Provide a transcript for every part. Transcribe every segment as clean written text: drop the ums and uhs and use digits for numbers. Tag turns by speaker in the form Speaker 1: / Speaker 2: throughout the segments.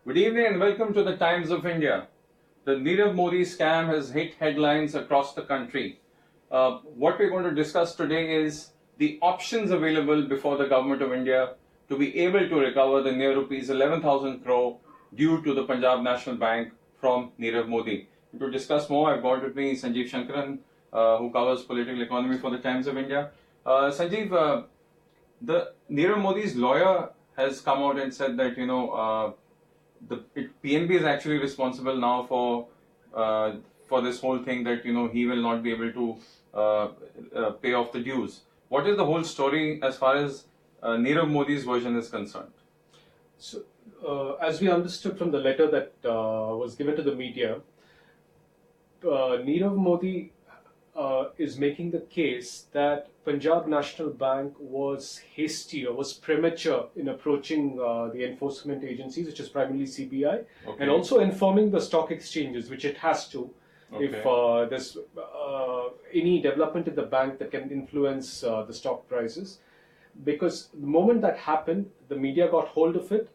Speaker 1: Good evening and welcome to the Times of India. The Nirav Modi scam has hit headlines across the country. What we're going to discuss today is the options available before the government of India to be able to recover the near rupees 11,000 crore due to the Punjab National Bank from Nirav Modi. To discuss more, I've got with me Sanjeev Shankaran, who covers political economy for the Times of India. Sanjeev, the Nirav Modi's lawyer has come out and said that PNB is actually responsible now for this whole thing, that he will not be able to pay off the dues. What is the whole story as far as Nirav Modi's version is concerned?
Speaker 2: So, as we understood from the letter that was given to the media, Nirav Modi is making the case that Punjab National Bank was hasty or was premature in approaching the enforcement agencies, which is primarily CBI, and also informing the stock exchanges, which it has to, if there's any development in the bank that can influence the stock prices. Because the moment that happened, the media got hold of it,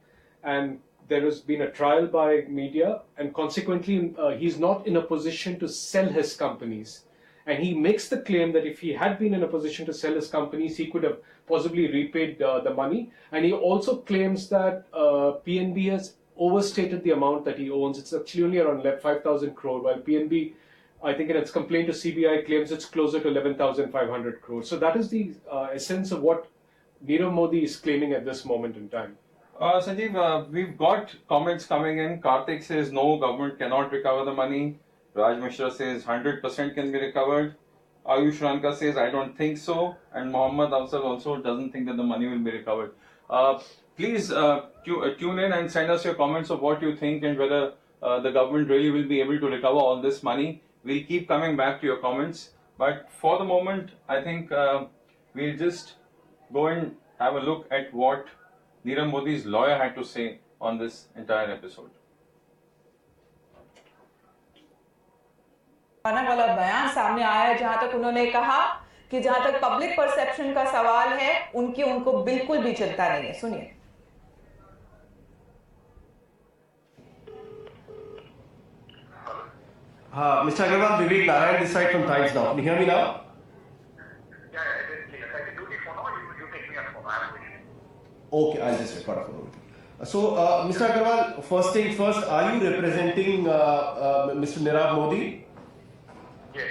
Speaker 2: and there has been a trial by media, and consequently, he's not in a position to sell his companies. And he makes the claim that if he had been in a position to sell his companies, he could have possibly repaid the money. And he also claims that PNB has overstated the amount that he owns. It's actually only around 5,000 crore, while PNB, I think in its complaint to CBI, claims it's closer to 11,500 crore. So that is the essence of what Nirav Modi is claiming at this moment in time.
Speaker 1: Sanjeev, we've got comments coming in. Karthik says no, government cannot recover the money. Raj Mishra says 100% can be recovered. Ayush Ranka says I don't think so. And Mohammad Afzal also doesn't think that the money will be recovered. Please tune in and send us your comments of what you think and whether the government really will be able to recover all this money. We'll keep coming back to your comments. But for the moment, I think we'll just go and have a look at what Nirav Modi's lawyer had to say on this entire episode.
Speaker 3: आने वाला बयान सामने आया है, जहां तक उन्होंने कहा कि जहां तक पब्लिक परसेप्शन का सवाल है, उनको बिल्कुल भी चिंता नहीं है. सुनिए.
Speaker 4: Mr. Agarwal, Vivek Narayan this side from Times Now. Can you hear me now?
Speaker 5: Yeah, I can do the phone now. You take me on the phone.
Speaker 4: Okay, I'll just record a phone. So, Mr. Agarwal, first thing first, are you representing Mr. Nirav Modi?
Speaker 5: Yes.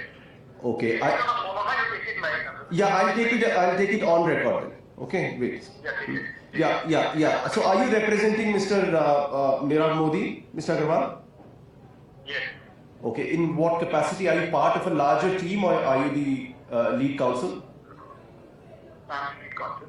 Speaker 4: Okay.
Speaker 5: Yeah,
Speaker 4: I'll take it on record then. Okay, wait. Yeah. So, are you representing Mr. Nirav Modi, Mr. Agarwal?
Speaker 5: Yes.
Speaker 4: Okay. In what capacity? Are you part of a larger team or are you the lead counsel?
Speaker 5: I'm lead counsel.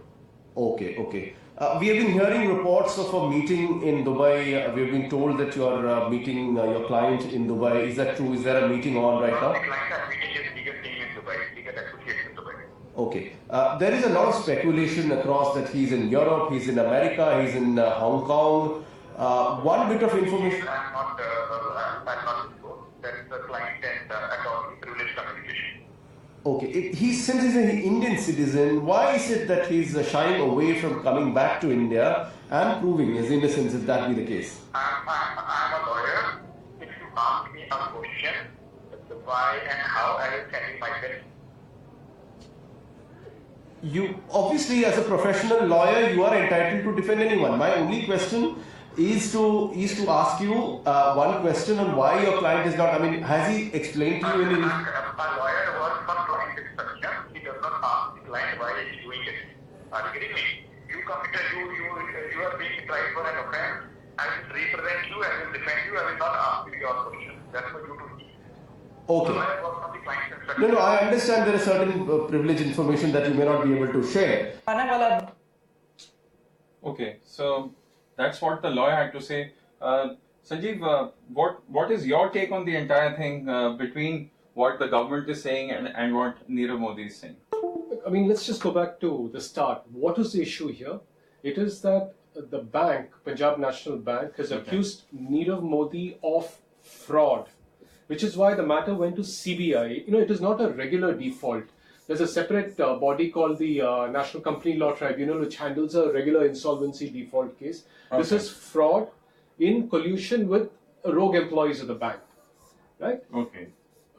Speaker 4: Okay. We have been hearing reports of a meeting in Dubai. We have been told that you are meeting your client in Dubai. Is that true? Is there a meeting on right now?
Speaker 5: The client I'm meeting is legal team in Dubai, legal association in Dubai.
Speaker 4: Okay. There is a lot of speculation across that he's in Europe, he's in America, he's in Hong Kong. One bit of information.
Speaker 5: I'm not involved. That is the client and attorney privilege communication.
Speaker 4: Okay. Since he's an Indian citizen, why is it that he's shying away from coming back to India and proving his innocence, if that be the case?
Speaker 5: I'm a lawyer. If you ask me a question, the why and how, I will tell you my best.
Speaker 4: You obviously, as a professional lawyer, you are entitled to defend anyone. My only question is to ask you one question on why your client is not. I mean, has he explained to you any?
Speaker 5: A lawyer works for client instruction. He does not ask the client why he is doing it. Are you getting me? You are being tried for an offense. I will represent you. I will defend you. I will not ask you your question. That's for you to see.
Speaker 4: Okay.
Speaker 5: The lawyer works for the client instruction.
Speaker 4: No, I understand there is certain privileged information that you may not be able to share.
Speaker 1: Okay, so that's what the lawyer had to say. Sanjeev, what is your take on the entire thing between what the government is saying and what Nirav Modi is saying?
Speaker 2: I mean, let's just go back to the start. What is the issue here? It is that the bank, Punjab National Bank, has accused Nirav Modi of fraud, which is why the matter went to CBI. It is not a regular default. There's a separate body called the National Company Law Tribunal, which handles a regular insolvency default case. This is fraud. in collusion with rogue employees of the bank, right?
Speaker 1: Okay.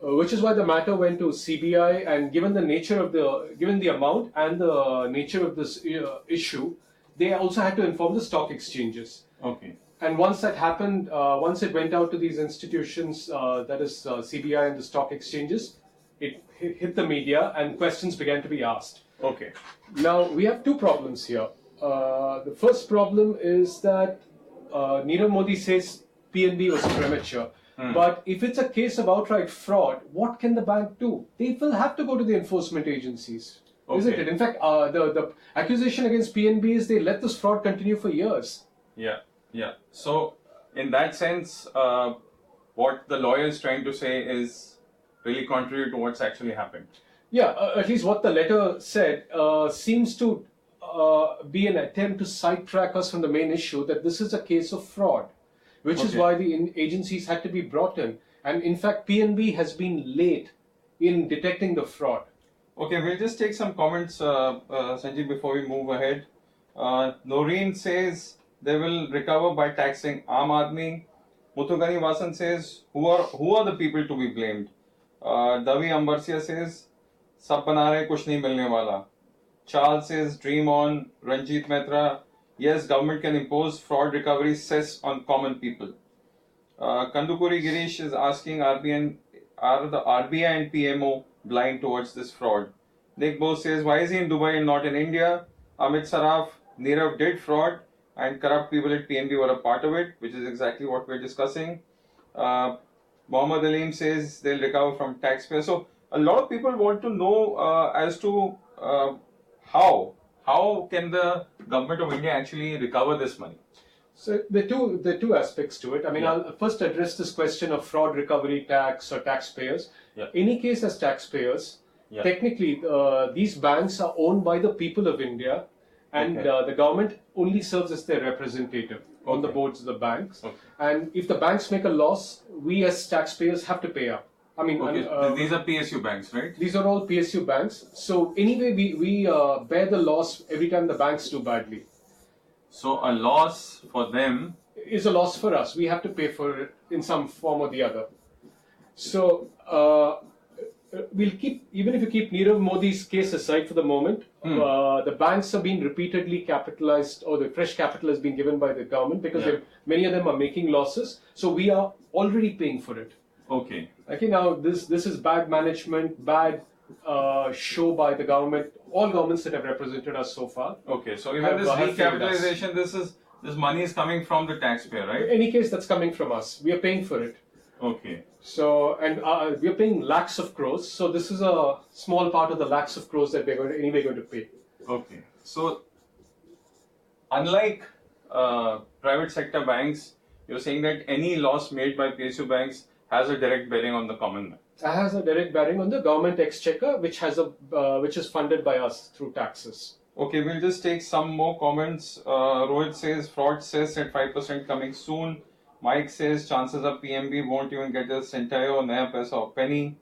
Speaker 2: Which is why the matter went to CBI, and given the amount and the nature of this issue, they also had to inform the stock exchanges.
Speaker 1: Okay.
Speaker 2: And once that happened, once it went out to these institutions, that is CBI and the stock exchanges, it hit the media and questions began to be asked.
Speaker 1: Okay.
Speaker 2: Now, we have two problems here. The first problem is that Nirav Modi says PNB was premature. But if it's a case of outright fraud, what can the bank do? They will have to go to the enforcement agencies, isn't
Speaker 1: Okay.
Speaker 2: it? In fact, the accusation against PNB is they let this fraud continue for years.
Speaker 1: Yeah. Yeah. So, in that sense, what the lawyer is trying to say is really contrary to what's actually happened.
Speaker 2: Yeah, at least what the letter said seems to be an attempt to sidetrack us from the main issue, that this is a case of fraud, which is
Speaker 1: Okay.
Speaker 2: why the agencies had to be brought in. And in fact, PNB has been late in detecting the fraud.
Speaker 1: Okay, we'll just take some comments, Sanjeev, before we move ahead. Noreen says they will recover by taxing Aam Aadmi. Muthugani Vasan says, who are the people to be blamed? Davi Ambarsia says, sab bana rahe, kuch nahi milne wala. Charles says, dream on. Ranjit Mehta, yes, government can impose fraud recovery cess on common people. Kandukuri Girish is asking, are the RBI and PMO blind towards this fraud? Nick Bose says, why is he in Dubai and not in India? Amit Saraf, Nirav did fraud and corrupt people at PNB were a part of it, which is exactly what we're discussing. Mohammad Aleem says they'll recover from taxpayers. So a lot of people want to know as to how can the government of India actually recover this money?
Speaker 2: So there are two aspects to it. I mean,
Speaker 1: Yeah.
Speaker 2: I'll first address this question of fraud recovery tax or taxpayers.
Speaker 1: Yeah.
Speaker 2: Any case as taxpayers,
Speaker 1: Yeah.
Speaker 2: technically these banks are owned by the people of India, and
Speaker 1: Okay.
Speaker 2: the government only serves as their representative on the
Speaker 1: Okay.
Speaker 2: boards of the banks.
Speaker 1: Okay.
Speaker 2: And if the banks make a loss, we as taxpayers have to pay up. I mean,
Speaker 1: Okay, these are PSU banks, right?
Speaker 2: these are all PSU banks. So anyway, we bear the loss every time the banks do badly.
Speaker 1: So a loss for them.
Speaker 2: Is a loss for us. We have to pay for it in some form or the other. So we'll keep, even if you keep Nirav Modi's case aside for the moment, the banks have been repeatedly capitalized, or the fresh capital has been given by the government because
Speaker 1: Yeah.
Speaker 2: many of them are making losses. So we are already paying for it.
Speaker 1: Okay.
Speaker 2: Okay, now this is bad management, bad show by the government, all governments that have represented us so far.
Speaker 1: Okay. So even
Speaker 2: Have-
Speaker 1: this
Speaker 2: have failed us.
Speaker 1: recapitalization, this money is coming from the taxpayer, right?
Speaker 2: In any case, that's coming from us. We are paying for it.
Speaker 1: Okay.
Speaker 2: So, and we are paying lakhs of crores. So this is a small part of the lakhs of crores that we're going to pay.
Speaker 1: Okay. So unlike private sector banks, you're saying that any loss made by PSU banks has a direct bearing on the common man.
Speaker 2: It has a direct bearing on the government exchequer, which is funded by us through taxes.
Speaker 1: Okay, we'll just take some more comments. Rohit says fraud cess at 5% coming soon. Mike says chances are PMB won't even get a centavo, naya paisa or penny.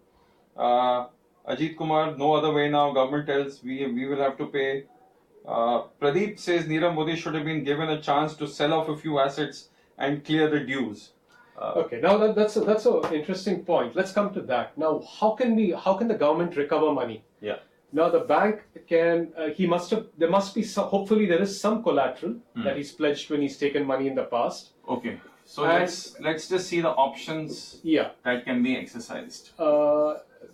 Speaker 1: Ajit Kumar, no other way now. Government tells we will have to pay. Pradeep says Nirav Modi should have been given a chance to sell off a few assets and clear the dues.
Speaker 2: Okay, now that's an interesting point. Let's come to that. Now, how can the government recover money?
Speaker 1: Yeah.
Speaker 2: Now the bank can, there must be some, hopefully there is some collateral that he's pledged when he's taken money in the past.
Speaker 1: Okay. So
Speaker 2: And-
Speaker 1: let's just see the options
Speaker 2: Yeah.
Speaker 1: that can be exercised.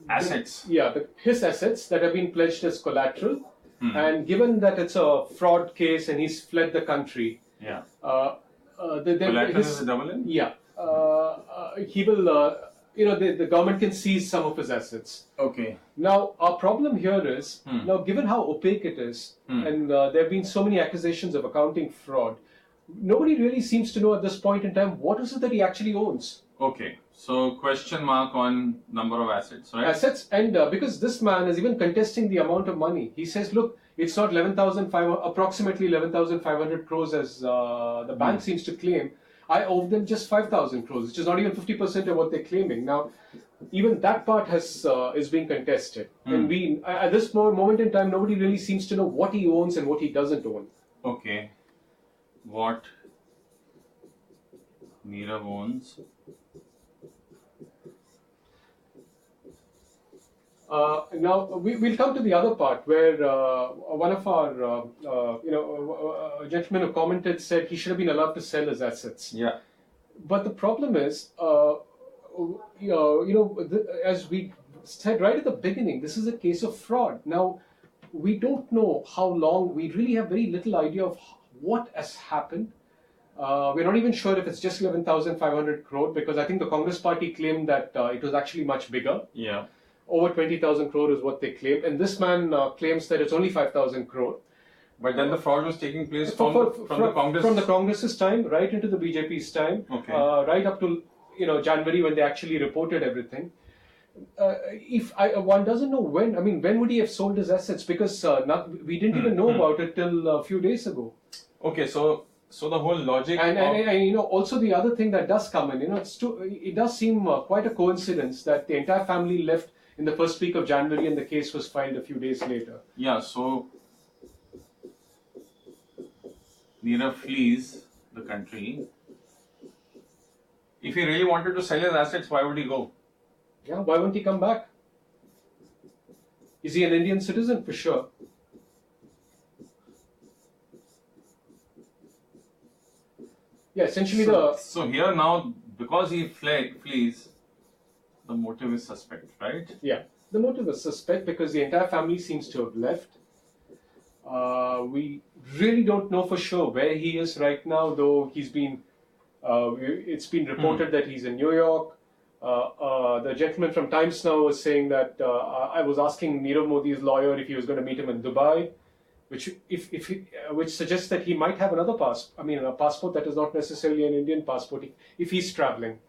Speaker 1: Assets.
Speaker 2: His assets that have been pledged as collateral, and given that it's a fraud case and he's fled the country,
Speaker 1: Yeah.
Speaker 2: collateral
Speaker 1: is a double in?
Speaker 2: Yeah, he will. The government can seize some of his assets.
Speaker 1: Okay.
Speaker 2: Now, our problem here is, now given how opaque it is, and there have been so many accusations of accounting fraud, nobody really seems to know at this point in time what is it that he actually owns.
Speaker 1: Okay. So question mark on number of assets, right?
Speaker 2: Assets, and because this man is even contesting the amount of money. He says, look, it's not approximately 11,500 crores as the bank seems to claim. I owe them just 5,000 crores, which is not even 50% of what they're claiming. Now, even that part is being contested. And at this moment in time, nobody really seems to know what he owns and what he doesn't own.
Speaker 1: Okay. What Nirav owns.
Speaker 2: Now we'll come to the other part where one of our a gentleman who commented said he should have been allowed to sell his assets.
Speaker 1: Yeah.
Speaker 2: But the problem is, as we said right at the beginning, this is a case of fraud. Now, we don't know how long. We really have very little idea of what has happened. We're not even sure if it's just 11,500 crore, because I think the Congress party claimed that it was actually much bigger.
Speaker 1: Yeah.
Speaker 2: Over 20,000 crore is what they claim, and this man claims that it's only 5,000 crore.
Speaker 1: But then the fraud was taking place from the Congress.
Speaker 2: From the Congress's time, right into the BJP's time,
Speaker 1: Okay.
Speaker 2: right up to January when they actually reported everything. One doesn't know when. I mean, when would he have sold his assets? Because we didn't even know about it till a few days ago.
Speaker 1: Okay, so the whole logic.
Speaker 2: And also the other thing that does come in, it does seem quite a coincidence that the entire family left in the first week of January and the case was filed a few days later.
Speaker 1: Yeah, so Nirav flees the country. If he really wanted to sell his assets, why would he go?
Speaker 2: Yeah, why won't he come back? Is he an Indian citizen? For sure. Yeah, essentially
Speaker 1: So here now, because he flees, the motive is suspect, right?
Speaker 2: Yeah, the motive is suspect because the entire family seems to have left. We really don't know for sure where he is right now, though he's been. It's been reported that he's in New York. The gentleman from Times Now was saying that I was asking Nirav Modi's lawyer if he was going to meet him in Dubai, which suggests that he might have another a passport that is not necessarily an Indian passport if he's traveling.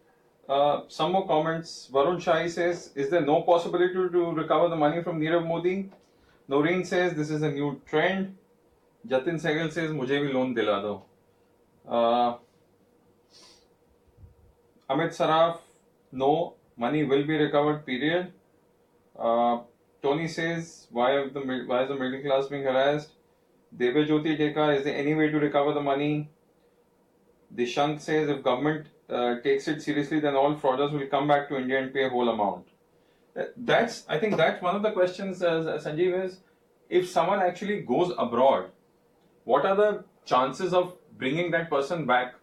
Speaker 1: Some more comments. Varun Shai says, is there no possibility to recover the money from Nirav Modi? Noreen says, this is a new trend. Jatin Sehgal says, mujhe bhi loan dila do. Amit Saraf, no, money will be recovered, period. Tony says, why is the middle class being harassed? Deve Jyoti Deka, is there any way to recover the money? Dishank says, if government takes it seriously, then all fraudsters will come back to India and pay a whole amount. I think that's one of the questions, Sanjeev, is if someone actually goes abroad, what are the chances of bringing that person back?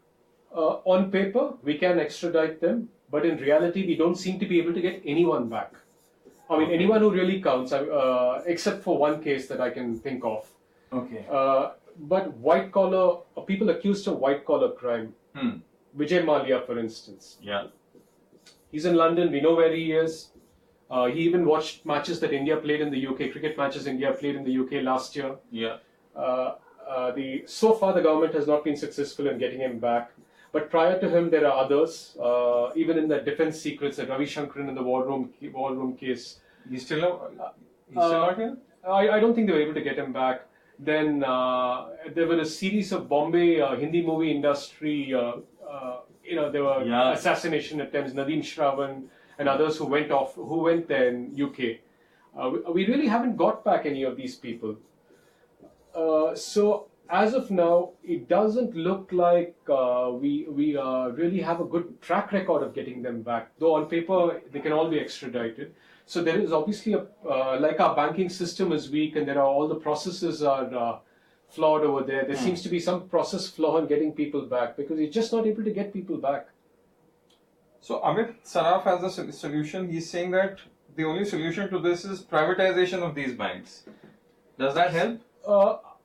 Speaker 2: On paper, we can extradite them, but in reality, we don't seem to be able to get anyone back. I mean, anyone who really counts, except for one case that I can think of.
Speaker 1: Okay.
Speaker 2: But white collar, people accused of white collar crime. Vijay Mallya, for instance.
Speaker 1: Yeah.
Speaker 2: He's in London. We know where he is. He even watched matches that India played in the UK, cricket matches India played in the UK last year.
Speaker 1: Yeah.
Speaker 2: So far, the government has not been successful in getting him back. But prior to him, there are others. Even in the defense secrets, that Ravi Shankran in the war room case.
Speaker 1: He's still not here?
Speaker 2: I don't think they were able to get him back. Then there were a series of Bombay Hindi movie industry. There were assassination attempts. Nadine Shravan and others who went there in UK. We really haven't got back any of these people. So as of now, it doesn't look like we really have a good track record of getting them back. Though on paper they can all be extradited. So there is obviously like our banking system is weak, and all the processes are flawed over there. There seems to be some process flaw in getting people back because you're just not able to get people back.
Speaker 1: So Amit Saraf has a solution. He's saying that the only solution to this is privatization of these banks. Does that help?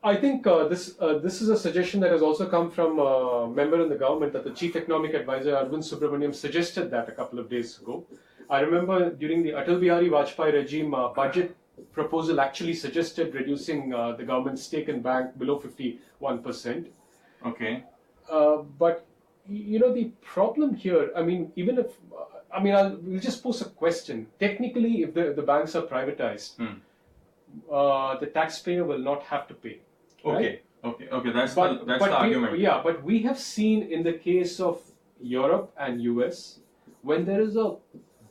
Speaker 2: I think this is a suggestion that has also come from a member in the government, that the Chief Economic Advisor Arvind Subramaniam suggested that a couple of days ago. I remember during the Atal Bihari Vajpayee regime, budget proposal actually suggested reducing the government's stake in bank below 51%.
Speaker 1: Okay.
Speaker 2: But the problem here, we'll just pose a question. Technically, if the banks are privatized, the taxpayer will not have to pay.
Speaker 1: Okay.
Speaker 2: Right?
Speaker 1: Okay. That's the argument.
Speaker 2: Yeah, but we have seen in the case of Europe and US, when there is a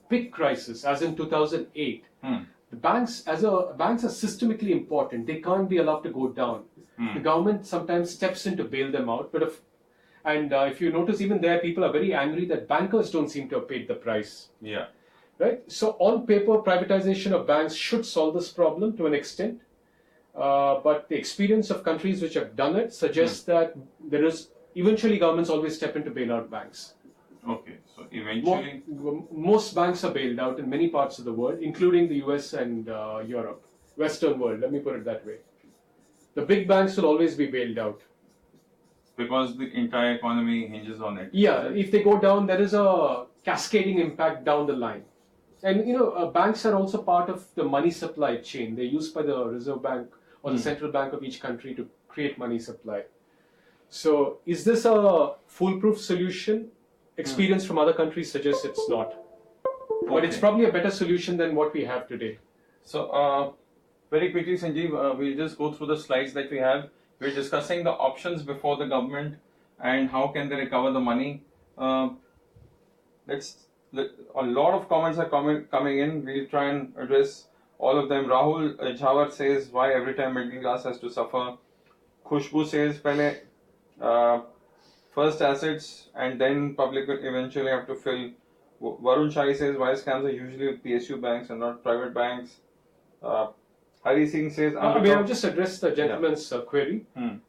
Speaker 2: big crisis, as in 2008, the banks are systemically important. They can't be allowed to go down. The government sometimes steps in to bail them out, And if you notice, even there, people are very angry that bankers don't seem to have paid the price.
Speaker 1: Yeah.
Speaker 2: Right? So on paper, privatization of banks should solve this problem to an extent. But the experience of countries which have done it suggests that there is eventually governments always step in to bail out banks.
Speaker 1: Okay. So eventually,
Speaker 2: Most banks are bailed out in many parts of the world, including the US and Europe, Western world. Let me put it that way. The big banks will always be bailed out.
Speaker 1: because the entire economy hinges on it.
Speaker 2: Yeah, if they go down, there is a cascading impact down the line. And banks are also part of the money supply chain. They're used by the Reserve Bank or the central bank of each country to create money supply. So, is this a foolproof solution? Experience from other countries suggests it's not. But it's probably a better solution than what we have today.
Speaker 1: So, very quickly, Sanjeev, we'll just go through the slides that we have. We're discussing the options before the government and how can they recover the money. A lot of comments are coming in. We'll try and address all of them. Rahul Jhawar says, why every time middle class has to suffer? Khushbu says, first assets and then public will eventually have to fill. Varun Shai says, why scams are usually with PSU banks and not private banks? Hari Singh says,
Speaker 2: I've just addressed the gentleman's query.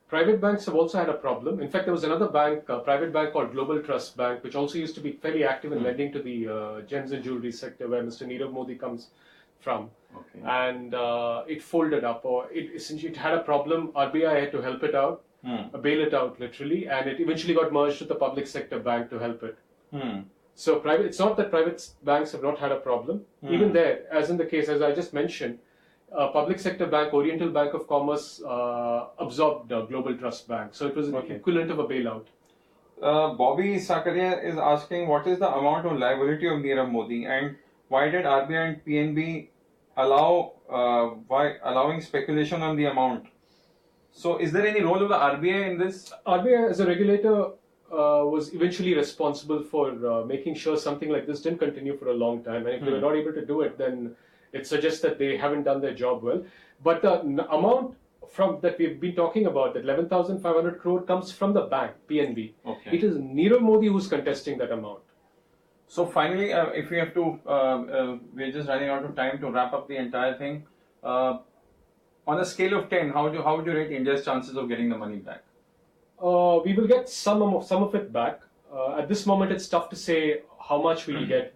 Speaker 2: Private banks have also had a problem. In fact, there was another bank, a private bank called Global Trust Bank, which also used to be fairly active in lending to the gems and jewelry sector, where Mr. Nirav Modi comes from.
Speaker 1: Okay.
Speaker 2: And it folded up, or it had a problem. RBI had to help it out, bail it out literally, and it eventually got merged with the public sector bank to help it. So it's not that private banks have not had a problem. Even there, as in the case, as I just mentioned, public sector bank, Oriental Bank of Commerce, absorbed Global Trust Bank. So it was an equivalent of a bailout.
Speaker 1: Bobby Sakaria is asking, what is the amount of liability of Nirav Modi and why did RBI and PNB allowing speculation on the amount? So is there any role of the RBI in this?
Speaker 2: RBI as a regulator was eventually responsible for making sure something like this didn't continue for a long time. And if they were not able to do it, then it suggests that they haven't done their job well. But the amount that we've been talking about, that 11,500 crore, comes from the bank, PNB.
Speaker 1: Okay.
Speaker 2: It is Nirav Modi who's contesting that amount.
Speaker 1: So finally, if we have to, we're just running out of time to wrap up the entire thing. On a scale of 10, how would you rate India's chances of getting the money back?
Speaker 2: We will get some of it back. At this moment, it's tough to say how much we will get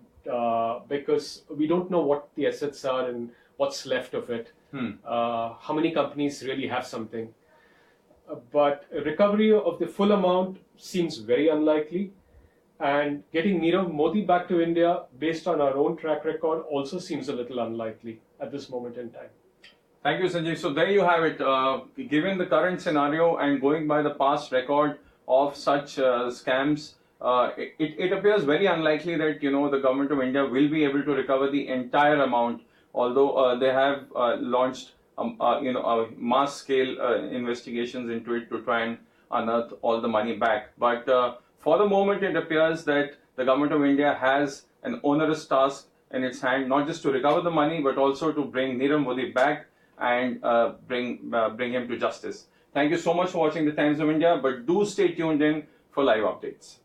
Speaker 2: because we don't know what the assets are and what's left of it. How many companies really have something? But recovery of the full amount seems very unlikely. And getting Nirav Modi back to India based on our own track record also seems a little unlikely at this moment in time.
Speaker 1: Thank you, Sanjeev. So there you have it. Given the current scenario and going by the past record of such scams, it appears very unlikely that the government of India will be able to recover the entire amount. Although they have launched mass scale investigations into it to try and unearth all the money back. But for the moment, it appears that the government of India has an onerous task in its hand, not just to recover the money, but also to bring Nirav Modi back and bring him to justice. Thank you so much for watching the Times of India, but do stay tuned in for live updates.